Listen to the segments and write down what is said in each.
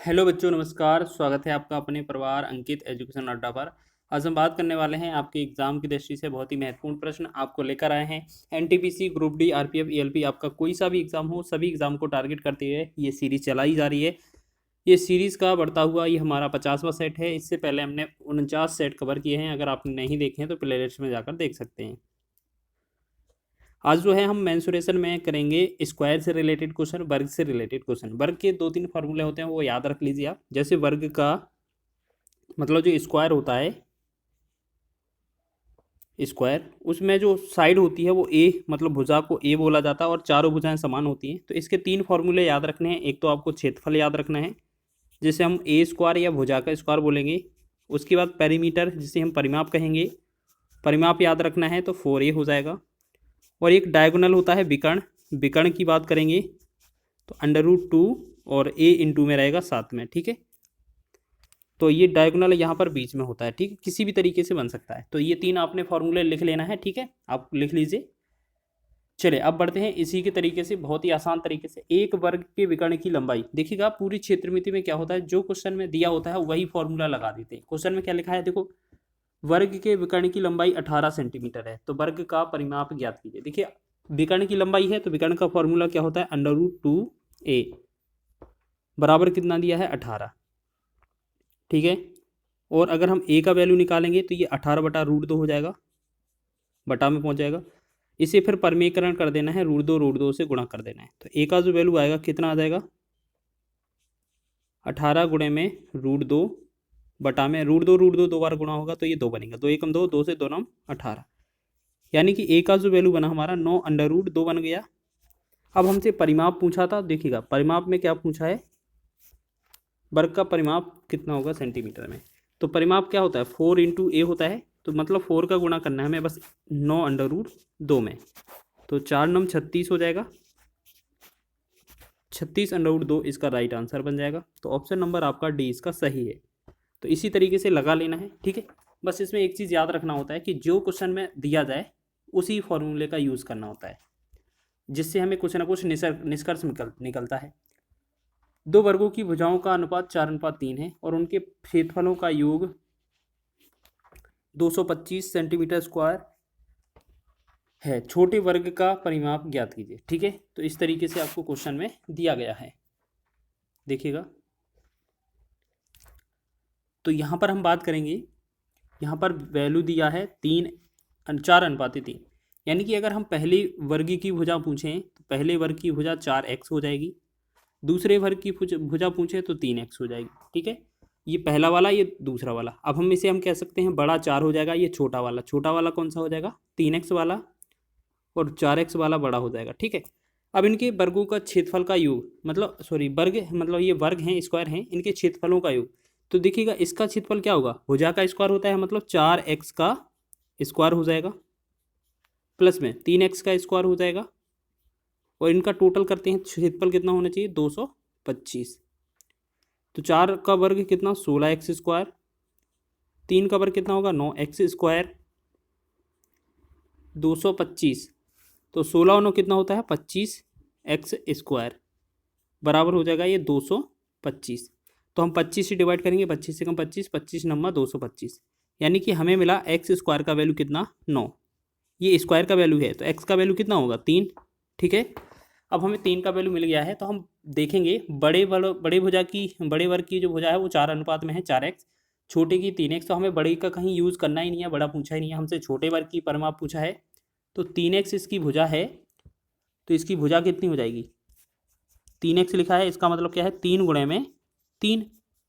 Hello बच्चों, नमस्कार। स्वागत है आपका अपने परिवार अंकित एजुकेशन अड्डा पर। आज हम बात करने वाले हैं आपके एग्जाम की दृष्टि से बहुत ही महत्वपूर्ण प्रश्न आपको लेकर आए हैं। NTPC, group D, RPF, ELP, आपका कोई सा भी एग्जाम हो, सभी एग्जाम को टारगेट करते हुए ये सीरीज चलाई जा रही है। ये सीरीज का बढ़ता हुआ ये हमारा 50वां सेट है। इससे पहले हमने 49 सेट कवर किए हैं। अगर आपने नहीं देखे हैं तो प्ले लिस्ट में जाकर देख सकते हैं। आज जो है हम मेंसुरेशन में करेंगे स्क्वायर से रिलेटेड क्वेश्चन, वर्ग से रिलेटेड क्वेश्चन। वर्ग के 2-3 फार्मूले होते हैं, वो याद रख लीजिए आप। जैसे वर्ग का मतलब जो स्क्वायर होता है, स्क्वायर उसमें जो साइड होती है वो ए, मतलब भुजा को ए बोला जाता है और चारों भुजाएं समान होती हैं। तो इसके 3 फार्मूले याद रखने हैं। एक तो आपको क्षेत्रफल याद रखना है, जिसे हम ए स्क्वायर या भुजा का स्क्वायर बोलेंगे। उसके बाद पेरीमीटर, जिसे हम परिमाप कहेंगे, परिमाप याद रखना है तो 4a हो जाएगा। और एक डायगोनल होता है विकर्ण, विकर्ण की बात करेंगे तो √2 और a इंटू में रहेगा साथ में। ठीक है, तो ये डायगोनल यहाँ पर बीच में होता है। ठीक है, किसी भी तरीके से बन सकता है। तो ये 3 आपने फॉर्मूले लिख लेना है। ठीक है, आप लिख लीजिए। चलिए अब बढ़ते हैं इसी के तरीके से, बहुत ही आसान तरीके से। एक वर्ग के विकर्ण की लंबाई देखिएगा। पूरी क्षेत्रमिति में क्या होता है, जो क्वेश्चन में दिया होता है वही फॉर्मूला लगा देते हैं। क्वेश्चन में क्या लिखा है, देखो, वर्ग के विकर्ण की लंबाई 18 सेंटीमीटर है, तो वर्ग का परिमाप ज्ञात कीजिए। देखिए, विकर्ण की लंबाई है तो विकर्ण का फॉर्मूला क्या होता है, √2a बराबर कितना दिया है, 18। ठीक है, और अगर हम a का वैल्यू निकालेंगे तो ये 18/√2 हो जाएगा, बटा में पहुंच जाएगा। इसे फिर परमीकरण कर देना है, √2 से गुणा कर देना है। तो a का जो वैल्यू आएगा कितना आ जाएगा, 18 गुणे में √2 बटा में √2 दो बार गुणा होगा तो ये 2 बनेगा। 2 एकम 2, 2 से 2 नम 18, यानी कि a का जो वैल्यू बना हमारा 9√2 बन गया। अब हमसे परिमाप पूछा था, देखिएगा परिमाप में क्या पूछा है, वर्ग का परिमाप कितना होगा सेंटीमीटर में। तो परिमाप क्या होता है, 4 इंटू ए होता है, तो मतलब 4 का गुणा करना है हमें बस 9√2 में। तो 4 नम 36 हो जाएगा, 36√2 इसका राइट आंसर बन जाएगा। तो ऑप्शन नंबर आपका डी इसका सही है। तो इसी तरीके से लगा लेना है। ठीक है, बस इसमें एक चीज़ याद रखना होता है कि जो क्वेश्चन में दिया जाए उसी फॉर्मूले का यूज़ करना होता है, जिससे हमें कुछ ना कुछ निष्कर्ष निकलता है। दो वर्गों की भुजाओं का अनुपात 4:3 है और उनके क्षेत्रफलों का योग 225 सेंटीमीटर स्क्वायर है। छोटे वर्ग का परिमाप ज्ञात कीजिए। ठीक है, तो इस तरीके से आपको क्वेश्चन में दिया गया है, देखिएगा। तो यहाँ पर हम बात करेंगे, यहाँ पर वैल्यू दिया है 4:3, यानी कि अगर हम पहले वर्ग की भुजा पूछें तो पहले वर्ग की भुजा 4x हो जाएगी, दूसरे वर्ग की भुजा पूछे तो 3x हो जाएगी। ठीक है, ये पहला वाला, ये दूसरा वाला। अब हम इसे कह सकते हैं बड़ा 4 हो जाएगा, ये छोटा वाला कौन सा हो जाएगा, 3x वाला, और 4x वाला बड़ा हो जाएगा। ठीक है, अब इनके वर्गों का क्षेत्रफल का योग, मतलब सॉरी वर्ग, मतलब ये वर्ग हैं, स्क्वायर हैं, इनके क्षेत्रफलों का योग। तो देखिएगा इसका क्षेत्रफल क्या होगा, भुजा का स्क्वायर होता है, मतलब 4x का स्क्वायर हो जाएगा, प्लस में 3x का स्क्वायर हो जाएगा, और इनका टोटल करते हैं, क्षेत्रफल कितना होना चाहिए, 225। तो 4 का वर्ग कितना, 16x स्क्वायर, 3 का वर्ग कितना होगा, 9x स्क्वायर, 225। तो 16 और 9 कितना होता है, 25x स्क्वायर, बराबर हो जाएगा ये 225। तो हम 25 से डिवाइड करेंगे, 25 से कम 25, 25 नम्मा 225, यानी कि हमें मिला x स्क्वायर का वैल्यू कितना, 9। ये स्क्वायर का वैल्यू है तो x का वैल्यू कितना होगा, 3। ठीक है, अब हमें 3 का वैल्यू मिल गया है। तो हम देखेंगे बड़े वर्ग की जो भुजा है वो 4 अनुपात में है, 4x, छोटे की 3x। तो हमें बड़े का कहीं यूज़ करना ही नहीं है, बड़ा पूछा ही नहीं है हमसे, छोटे वर्ग की परिमाप पूछा है। तो 3x इसकी भुजा है, तो इसकी भुजा कितनी हो जाएगी, 3x लिखा है, इसका मतलब क्या है, 3 गुणे में 3,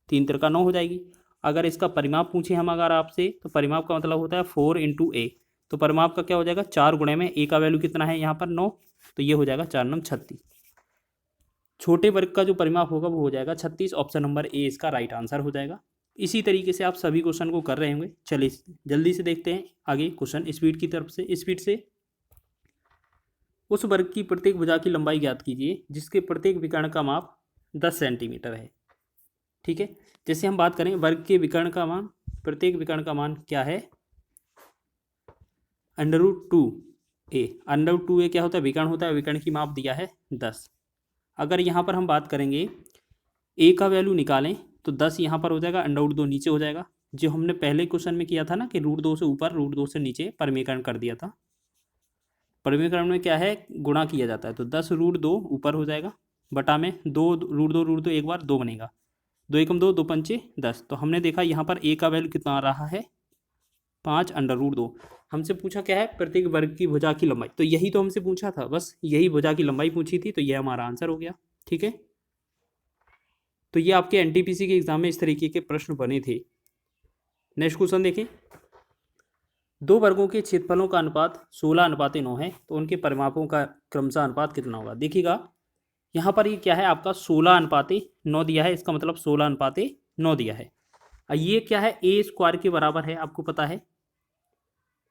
3 तिरका 9 हो जाएगी। अगर इसका परिमाप पूछे हम अगर आपसे, तो परिमाप का मतलब होता है 4 इंटू ए। तो परिमाप का क्या हो जाएगा, 4 गुणे में ए का वैल्यू कितना है यहाँ पर 9, तो ये हो जाएगा 4 9 36। छोटे वर्ग का जो परिमाप होगा वो हो जाएगा 36। ऑप्शन नंबर ए इसका राइट आंसर हो जाएगा। इसी तरीके से आप सभी क्वेश्चन को कर रहे होंगे। चलिए जल्दी से देखते हैं आगे क्वेश्चन, स्पीड की तरफ से, स्पीड से। उस वर्ग की प्रत्येक भुजा की लंबाई ज्ञात कीजिए जिसके प्रत्येक विकर्ण का माप 10 सेंटीमीटर है। ठीक है, जैसे हम बात करें वर्ग के विकर्ण का मान, प्रत्येक विकर्ण का मान क्या है, √2a। √2a क्या होता है, विकर्ण होता है, विकर्ण की माप दिया है 10। अगर यहाँ पर हम बात करेंगे ए का वैल्यू निकालें तो 10 यहाँ पर हो जाएगा, √2 नीचे हो जाएगा। जो हमने पहले क्वेश्चन में किया था ना कि √2 से ऊपर √2 से नीचे परिमीकरण कर दिया था। परिमीकरण में क्या है, गुणा किया जाता है। तो 10 √2 ऊपर हो जाएगा, बटा में 2 √2 एक बार 2 बनेगा, 2 एकम 2, 2 पंचे 10। तो हमने देखा यहाँ पर ए का वैल्यू कितना आ रहा है, 5√2। हमसे पूछा क्या है, प्रत्येक वर्ग की भुजा की लंबाई। तो यही तो हमसे पूछा था, बस यही भुजा की लंबाई पूछी थी, तो यह हमारा आंसर हो गया। ठीक है, तो ये आपके एनटीपीसी के एग्जाम में इस तरीके के प्रश्न बने थे। नेक्स्ट क्वेश्चन देखें, दो वर्गों के क्षेत्रफलों का अनुपात 16:9 है, तो उनके परिमापों का क्रमशः अनुपात कितना होगा। देखिएगा यहाँ पर ये क्या है, आपका 16:9 दिया है, इसका मतलब 16:9 दिया है। ये क्या है, a² के बराबर है, आपको पता है,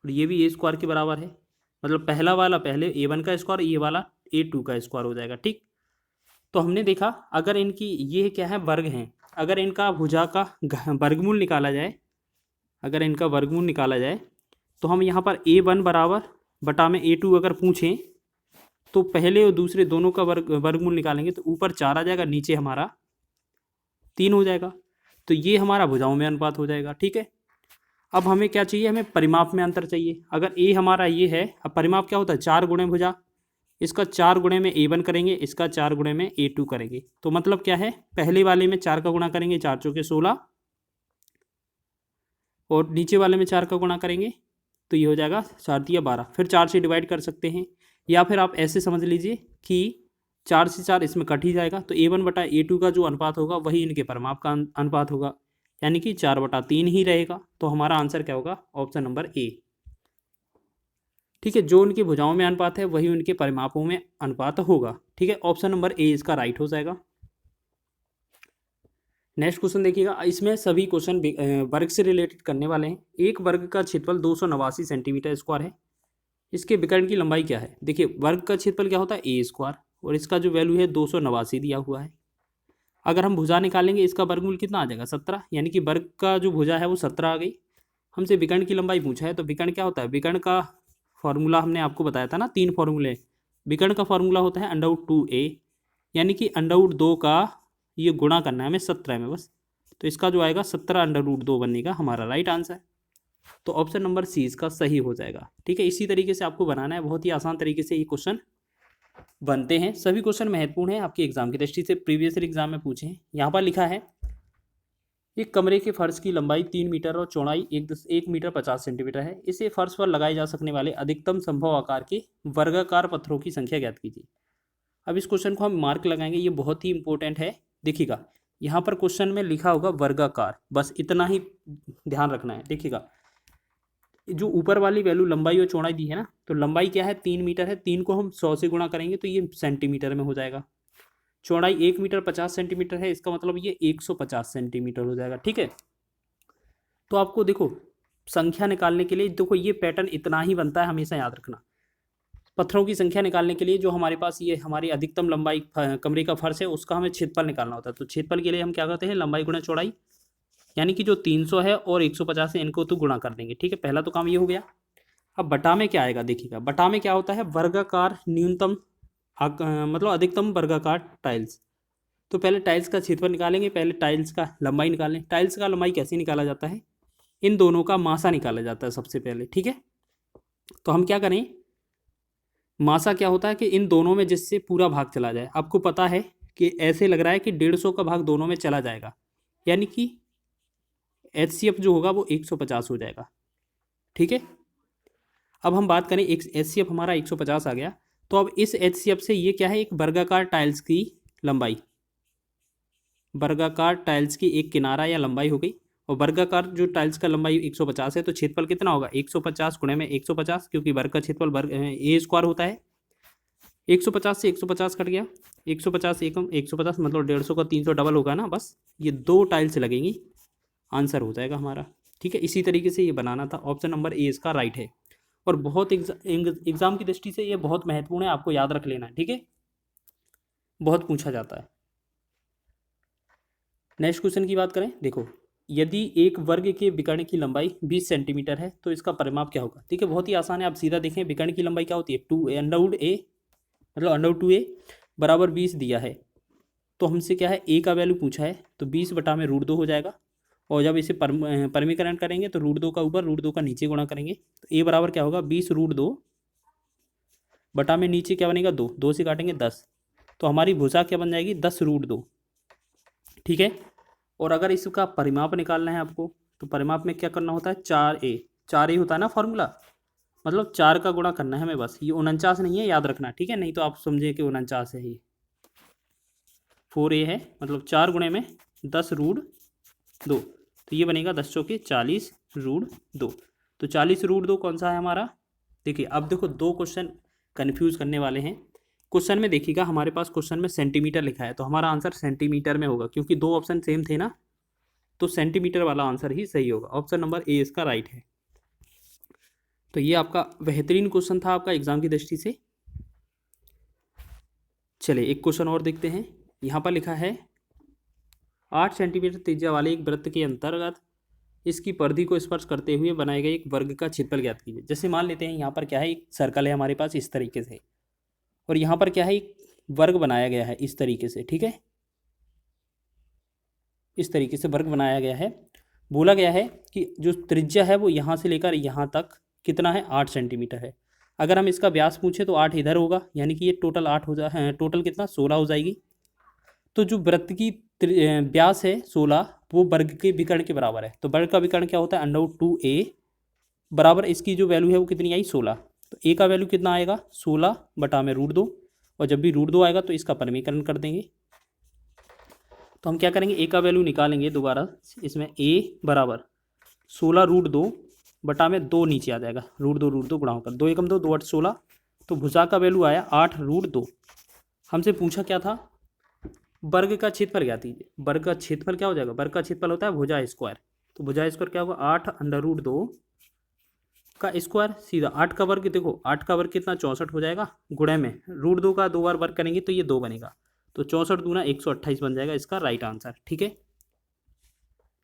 और ये भी a² के बराबर है। मतलब पहला वाला पहले a1 का स्क्वायर, ये वाला a2 का स्क्वायर हो जाएगा। ठीक, तो हमने देखा अगर इनकी ये क्या है, वर्ग हैं, अगर इनका भुजा का वर्गमूल निकाला जाए, अगर इनका वर्गमूल निकाला जाए तो हम यहाँ पर a1 बराबर बटा में a2 अगर पूछें तो पहले और दूसरे दोनों का वर्गमूल निकालेंगे तो ऊपर 4 आ जाएगा, नीचे हमारा 3 हो जाएगा। तो ये हमारा भुजाओं में अनुपात हो जाएगा। ठीक है, अब हमें क्या चाहिए, हमें परिमाप में अंतर चाहिए। अगर a हमारा ये है, अब परिमाप क्या होता है, 4 गुणे भुजा, इसका 4 गुणे में a1 करेंगे, इसका 4 गुणे में a2 करेंगे। तो मतलब क्या है, पहले वाले में 4 का गुणा करेंगे, 4 चौके 16, और नीचे वाले में 4 का गुणा करेंगे तो ये हो जाएगा 4 तिया 12। फिर 4 से डिवाइड कर सकते हैं, या फिर आप ऐसे समझ लीजिए कि 4 से 4 इसमें कट ही जाएगा, तो a1 बटा a2 का जो अनुपात होगा वही इनके परिमाप का अनुपात होगा, यानी कि 4/3 ही रहेगा। तो हमारा आंसर क्या होगा, ऑप्शन नंबर ए। ठीक है, जो उनकी भुजाओं में अनुपात है वही उनके परिमापों में अनुपात होगा। ठीक है, ऑप्शन नंबर ए इसका राइट हो जाएगा। नेक्स्ट क्वेश्चन देखिएगा, इसमें सभी क्वेश्चन वर्ग से रिलेटेड करने वाले हैं। एक वर्ग का क्षेत्रफल 289 सेंटीमीटर स्क्वायर है, इसके विकर्ण की लंबाई क्या है। देखिए वर्ग का क्षेत्रफल क्या होता है, a² और इसका जो वैल्यू है 289 दिया हुआ है। अगर हम भुजा निकालेंगे इसका वर्गमूल कितना आ जाएगा, 17, यानी कि वर्ग का जो भुजा है वो 17 आ गई। हमसे विकर्ण की लंबाई पूछा है, तो विकर्ण क्या होता है, विकर्ण का फॉर्मूला हमने आपको बताया था ना, 3 फॉर्मूले। विकर्ण का फॉर्मूला होता है √2a, यानी कि √2 का ये गुणा करना है हमें 17 में बस, तो इसका जो आएगा 17 √2 बनेगा हमारा राइट आंसर। तो ऑप्शन नंबर सी इसका सही हो जाएगा। ठीक है, इसी तरीके से आपको बनाना है, बहुत ही आसान तरीके से ये क्वेश्चन बनते हैं। सभी क्वेश्चन महत्वपूर्ण हैं आपके एग्जाम की दृष्टि से, प्रीवियस ईयर एग्जाम में पूछे हैं। यहाँ पर लिखा है, एक कमरे के फर्श की लंबाई 3 मीटर और चौड़ाई 1 मीटर 50 सेंटीमीटर है। इसे फर्श पर लगाए जा सकने वाले अधिकतम संभव आकार के वर्गाकार पत्थरों की संख्या ज्ञात कीजिए। अब इस क्वेश्चन को हम मार्क लगाएंगे, ये बहुत ही इंपॉर्टेंट है। देखिएगा यहाँ पर क्वेश्चन में लिखा होगा वर्गाकार, बस इतना ही ध्यान रखना है। देखिएगा जो ऊपर वाली वैल्यू लंबाई और चौड़ाई दी है ना, तो लंबाई क्या है, 3 मीटर है, 3 को हम 100 से गुणा करेंगे तो ये सेंटीमीटर में हो जाएगा। चौड़ाई 1 मीटर 50 सेंटीमीटर है, इसका मतलब ये 150 सेंटीमीटर हो जाएगा। ठीक है, तो आपको देखो संख्या निकालने के लिए देखो ये पैटर्न इतना ही बनता है, हमेशा याद रखना। पत्थरों की संख्या निकालने के लिए जो हमारे पास ये हमारी अधिकतम लंबाई कमरे का फर्श है उसका हमें क्षेत्रफल निकालना होता है। तो क्षेत्रफल के लिए हम क्या करते हैं, लंबाई गुणा चौड़ाई, यानी कि जो 300 है और 150 है इनको तो गुणा कर देंगे। ठीक है, पहला तो काम ये हो गया। अब बटा में क्या आएगा, देखिएगा बटा में क्या होता है, वर्गाकार न्यूनतम मतलब अधिकतम वर्गाकार टाइल्स। तो पहले टाइल्स का क्षेत्रफल निकालेंगे, पहले टाइल्स का लंबाई निकालें। टाइल्स का लंबाई कैसे निकाला जाता है, इन दोनों का मासा निकाला जाता है सबसे पहले। ठीक है, तो हम क्या करें, मासा क्या होता है कि इन दोनों में जिससे पूरा भाग चला जाए। आपको पता है कि ऐसे लग रहा है कि 150 का भाग दोनों में चला जाएगा, यानी कि HCF जो होगा वो 150 हो जाएगा। ठीक है, अब हम बात करें, एक HCF हमारा 150 आ गया, तो अब इस HCF से ये क्या है, एक वर्गाकार टाइल्स की लंबाई, वर्गाकार टाइल्स की एक किनारा या लंबाई हो गई। और वर्गाकार जो टाइल्स का लंबाई 150 है, तो क्षेत्रफल कितना होगा, 150 गुणे में 150, क्योंकि वर्ग का क्षेत्रफल वर्ग a² होता है। 150 से 150 कट गया, 150 एकम 150 मतलब 150 का 300 डबल होगा ना, बस ये 2 टाइल्स लगेंगी, आंसर हो जाएगा हमारा। ठीक है, इसी तरीके से ये बनाना था, ऑप्शन नंबर ए इसका राइट है। और बहुत एग्जाम की दृष्टि से ये बहुत महत्वपूर्ण है, आपको याद रख लेना है। ठीक है, बहुत पूछा जाता है। नेक्स्ट क्वेश्चन की बात करें, देखो यदि एक वर्ग के विकर्ण की लंबाई 20 सेंटीमीटर है तो इसका परिमाप क्या होगा। ठीक है, बहुत ही आसान है, आप सीधा देखें, विकर्ण की लंबाई क्या होती है, 2a मतलब √2a बराबर 20 दिया है। तो हमसे क्या है ए का वैल्यू पूछा है, तो 20/√2 हो जाएगा। और जब इसे परमीकरण करेंगे तो √2 का ऊपर √2 का नीचे गुणा करेंगे, तो ए बराबर क्या होगा 20√2 बटा में नीचे क्या बनेगा 2, 2 से काटेंगे 10, तो हमारी भुजा क्या बन जाएगी 10√2। ठीक है। और अगर इसका परिमाप निकालना है आपको, तो परिमाप में क्या करना होता है 4a, 4a होता है ना फॉर्मूला, मतलब 4 का गुणा करना है हमें बस। ये 49 नहीं है, याद रखना, ठीक है, नहीं तो आप समझे कि 49 है। ये 4a है, मतलब 4 गुणे में 10√2, तो ये बनेगा 10 चौके 40√2। तो 40√2 कौन सा है हमारा। देखिए अब देखो दो क्वेश्चन कन्फ्यूज़ करने वाले हैं। क्वेश्चन में देखिएगा, हमारे पास क्वेश्चन में सेंटीमीटर लिखा है, तो हमारा आंसर सेंटीमीटर में होगा, क्योंकि दो ऑप्शन सेम थे ना, तो सेंटीमीटर वाला आंसर ही सही होगा। ऑप्शन नंबर ए इसका राइट है। तो ये आपका बेहतरीन क्वेश्चन था आपका एग्जाम की दृष्टि से। चलिए एक क्वेश्चन और देखते हैं। यहाँ पर लिखा है 8 सेंटीमीटर त्रिज्या वाले एक वृत्त के अंतर्गत इसकी परिधि को स्पर्श करते हुए बनाए गए एक वर्ग का क्षेत्रफल ज्ञात कीजिए। जैसे मान लेते हैं यहाँ पर क्या है, एक सर्कल है हमारे पास इस तरीके से, और यहाँ पर क्या है एक वर्ग बनाया गया है इस तरीके से। ठीक है, इस तरीके से वर्ग बनाया गया है। बोला गया है कि जो त्रिज्या है वो यहाँ से लेकर यहाँ तक कितना है 8 सेंटीमीटर है। अगर हम इसका व्यास पूछे तो 8 इधर होगा, यानी कि ये टोटल 8 हो जाए, टोटल कितना 16 हो जाएगी। तो जो वृत्त की व्यास है 16, वो वर्ग के विकर्ण के बराबर है। तो वर्ग का विकर्ण क्या होता है √2a बराबर इसकी जो वैल्यू है वो कितनी आई 16। तो a का वैल्यू कितना आएगा 16 बटा में √2, और जब भी √2 आएगा तो इसका परमीकरण कर देंगे। तो हम क्या करेंगे a का वैल्यू निकालेंगे दोबारा, इसमें a बराबर 16√2 बटा में 2 नीचे आ जाएगा, √2 गुणा होकर 2 एकम 2, 2 8 16। तो भुजा का वैल्यू आया 8√2। हमसे पूछा क्या था वर्ग का क्षेत्रफल ज्ञात कीजिए। वर्ग का क्षेत्रफल क्या हो जाएगा, वर्ग का क्षेत्रफल होता है भुजा स्क्वायर। तो भुजा स्क्वायर क्या होगा 8√2 का स्क्वायर, सीधा 8 का वर्ग, देखो 8 का वर्ग कितना 64 हो जाएगा, गुणे में √2 का 2 बार वर्ग करेंगे तो ये 2 बनेगा, तो 64 दूना 128 बन जाएगा इसका राइट आंसर। ठीक है,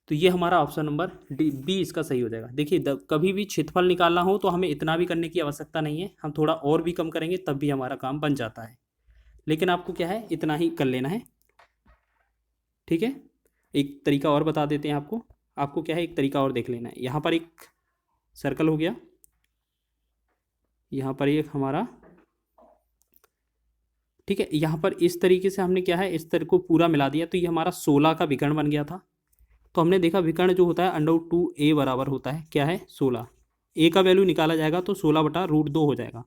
तो ये हमारा ऑप्शन नंबर बी इसका सही हो जाएगा। देखिए कभी भी क्षेत्रफल निकालना हो तो हमें इतना भी करने की आवश्यकता नहीं है, हम थोड़ा और भी कम करेंगे तब भी हमारा काम बन जाता है, लेकिन आपको क्या है इतना ही कर लेना है। ठीक है, एक तरीका और बता देते हैं आपको, आपको क्या है एक तरीका और देख लेना है। यहाँ पर एक सर्कल हो गया, यहाँ पर एक हमारा, ठीक है, यहाँ पर इस तरीके से हमने क्या है इस तरह को पूरा मिला दिया, तो ये हमारा 16 का विकर्ण बन गया था। तो हमने देखा विकर्ण जो होता है √2a बराबर होता है क्या है 16। a का वैल्यू निकाला जाएगा तो 16 बटा √2 हो जाएगा।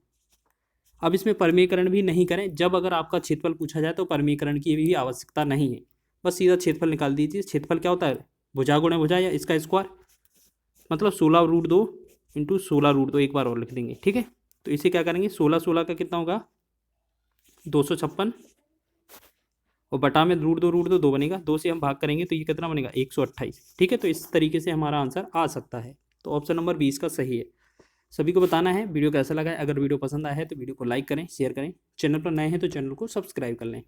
अब इसमें परमीकरण भी नहीं करें, जब अगर आपका क्षेत्रफल पूछा जाए तो परमीकरण की भी आवश्यकता नहीं है, बस सीधा क्षेत्रफल निकाल दीजिए। क्षेत्रफल क्या होता है भुजा गुणे भुजा या इसका स्क्वायर, मतलब 16√2 इंटू 16√2 एक बार और लिख देंगे। ठीक है, तो इसे क्या करेंगे 16 का कितना होगा 256, और बटा में √2 2 बनेगा, 2 से हम भाग करेंगे तो ये कितना बनेगा 128। ठीक है, तो इस तरीके से हमारा आंसर आ सकता है। तो ऑप्शन नंबर 20 का सही है। सभी को बताना है वीडियो कैसा लगा है। अगर वीडियो पसंद आया है तो वीडियो को लाइक करें, शेयर करें, चैनल पर नए हैं तो चैनल को सब्सक्राइब कर लें।